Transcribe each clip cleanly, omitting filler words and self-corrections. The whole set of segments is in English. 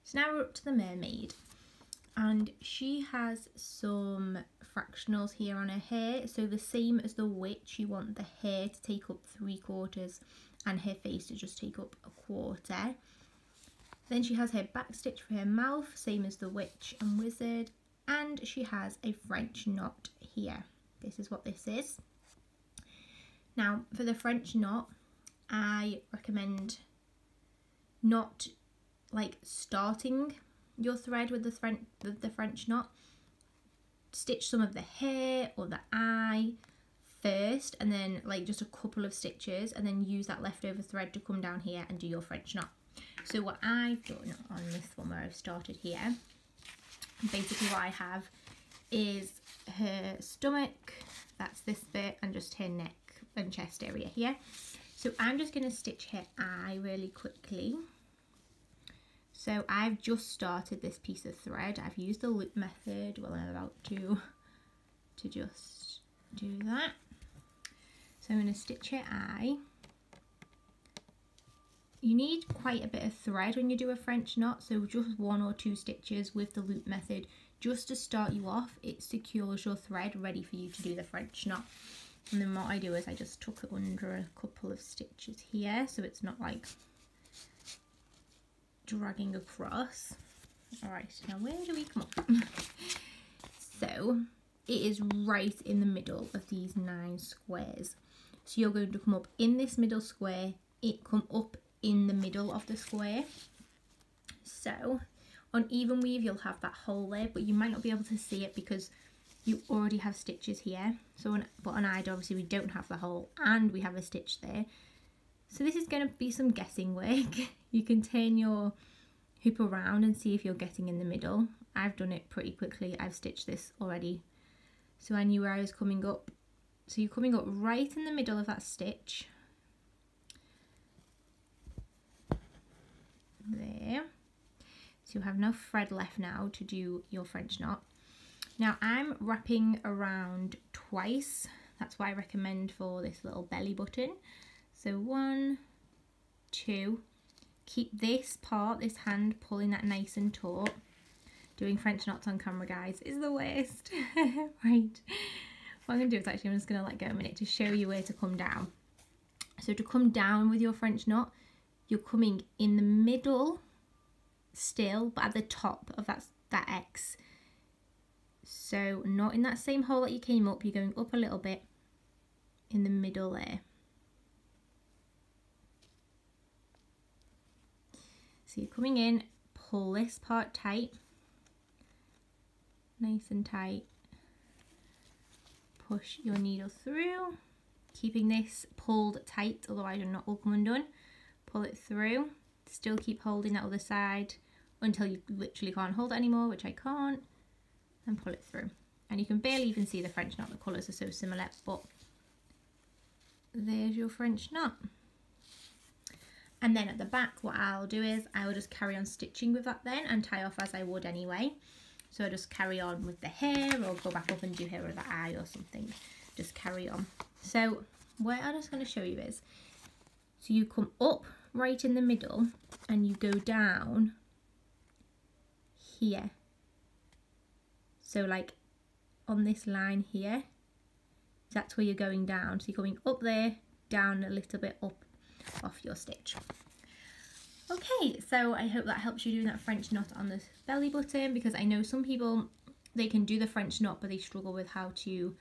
So now we're up to the mermaid, and she has some fractionals here on her hair, so the same as the witch, you want the hair to take up 3/4 and her face to just take up 1/4. Then she has her back stitch for her mouth, same as the witch and wizard, and she has a French knot here. This is what this is. Now for the French knot, I recommend not like starting your thread with the French knot. Stitch some of the hair or the eye first, and then like just a couple of stitches, and then use that leftover thread to come down here and do your French knot. So what I've done on this one where I've started here, basically what I have is her stomach, that's this bit, and just her neck and chest area here. So I'm just going to stitch her eye really quickly. So I've just started this piece of thread. I've used the loop method while I'm about to just do that. So I'm going to stitch her eye. You need quite a bit of thread when you do a French knot, so just 1 or 2 stitches with the loop method just to start you off. It secures your thread ready for you to do the French knot. And then what I do is I just tuck it under a couple of stitches here, so it's not like dragging across. Alright, now where do we come up? So it is right in the middle of these 9 squares. So you're going to come up in this middle square, it come up in the middle of the square. So on even weave you'll have that hole there, but you might not be able to see it because you already have stitches here. So but on aida obviously we don't have the hole and we have a stitch there. So this is going to be some guessing work. You can turn your hoop around and see if you're getting in the middle. I've done it pretty quickly. I've stitched this already. So I knew where I was coming up. So you're coming up right in the middle of that stitch. There. So you have no thread left now to do your French knot. Now I'm wrapping around twice. That's what I recommend for this little belly button. So 1, 2. Keep this part, this hand, pulling that nice and taut. Doing French knots on camera, guys, is the worst. Right. What I'm going to do is actually I'm just going to let go a minute to show you where to come down. So to come down with your French knot, you're coming in the middle still, but at the top of that X. So not in that same hole that you came up, you're going up a little bit in the middle there. So you're coming in, pull this part tight, nice and tight, push your needle through, keeping this pulled tight, otherwise your knot will come undone. Pull it through, still keep holding that other side until you literally can't hold it anymore, which I can't, and pull it through. And you can barely even see the French knot, the colours are so similar, but there's your French knot. And then at the back what I'll do is I will just carry on stitching with that then and tie off as I would anyway. So I'll just carry on with the hair or go back up and do hair with the eye or something. Just carry on. So what I'm just going to show you is, so you come up right in the middle and you go down here. So like on this line here, that's where you're going down. So you're going up there, down a little bit, up off your stitch. Okay, so I hope that helps you doing that French knot on the belly button, because I know some people, they can do the French knot but they struggle with how to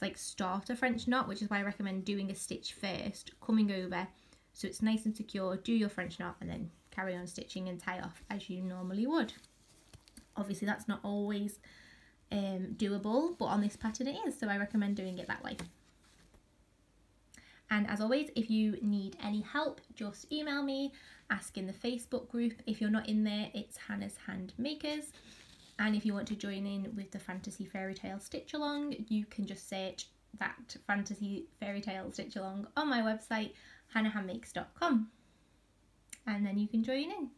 like start a French knot, which is why I recommend doing a stitch first, coming over so it's nice and secure, do your French knot and then carry on stitching and tie off as you normally would. Obviously that's not always doable, but on this pattern it is, so I recommend doing it that way. And as always, if you need any help, just email me, ask in the Facebook group. If you're not in there, it's Hannah's Hand Makers. And if you want to join in with the Fantasy Fairytale Stitch Along, you can just search that Fantasy Fairytale Stitch Along on my website, hannahhandmakes.com. And then you can join in.